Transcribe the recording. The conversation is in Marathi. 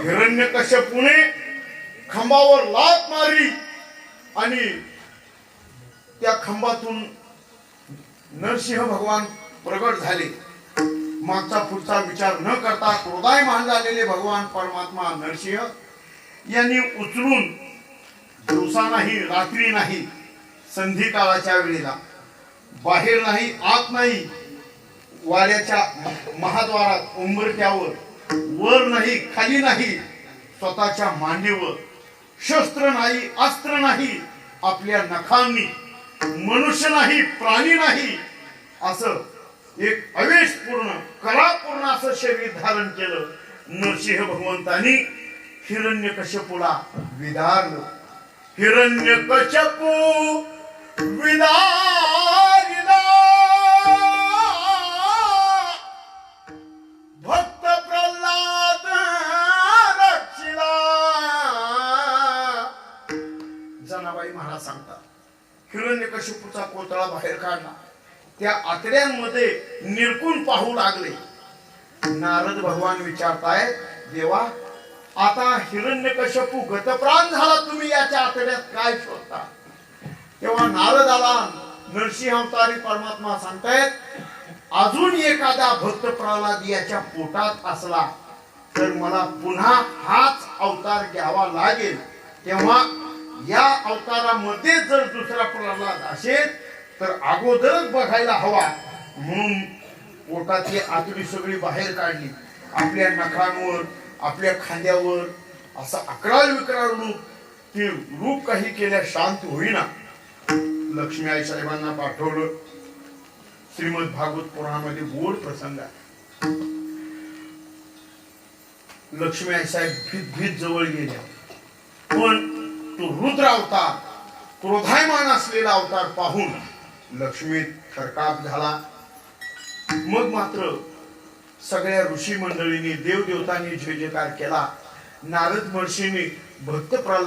हिरण्यकश्यपूने खांबावर लाथ मारली आणि त्या खांबातून नरसिंह भगवान प्रगट झाले. मागचा पुढचा विचार न करता क्रोधायमान झालेले भगवान परमात्मा नरसिंह यांनी उचलून दिवसा नाही रात्री नाही संधी काळाच्या वेळेला बाहेर नाही आत नाही वाड्याच्या महाद्वारात उंबरठ्यावर वर नाही खाली नाही स्वतःच्या मांडीवर शस्त्र नाही अस्त्र नाही आपल्या नखांनी मनुष्य नाही प्राणी नाही असं एक आवेशपूर्ण कलापूर्ण असं शरीर धारण केलं. नरसिंह भगवंतांनी हिरण्यकश्यपूला विदारलं. हिरण्यकश्यपू विदारिला भक्त प्रल्हाद रक्षिला. जनाबाई महाराज सांगतात हिरण्यकश्यपूचा कोतळा बाहेर काढला. त्या आतड्यांमध्ये निरकून पाहू लागले. नारद भगवान विचारताय देवा आता हिरण्यकश्यपू गतप्राण झाला तुम्ही याच्या आतड्यात काय शोधता. तेव्हा नारद आला. नरसिंह अवतारी परमात्मा सांगतायत अजून एखादा भक्त प्रल्हाद याच्या पोटात असला तर मला पुन्हा हाच अवतार घ्यावा लागेल. तेव्हा या अवतारामध्ये जर दुसरा प्रल्हाद असेल तर अगोदरच बघायला हवा. म्हणून पोटातली आतडी सगळी बाहेर काढली. आपल्या नखांवर आपल्या खांद्यावर असं अकराळ विकराळ रूप ते रूप काही केल्या शांत होईना. लक्ष्मी आई साहेबांना पाठवलं. श्रीमद भागवत पुराणामध्ये गोड प्रसंग आहे. लक्ष्मी आई साहेब भीत भीत जवळ गेल्या. पण तो रुद्र अवतार क्रोधायमान असलेला अवतार पाहून लक्ष्मी थरकाप झाला. मग मात्र सगळ्या ऋषी मंडळींनी देवदेवतांनी जय जयकार केला. नारद महर्षींनी भक्त प्रल्हाद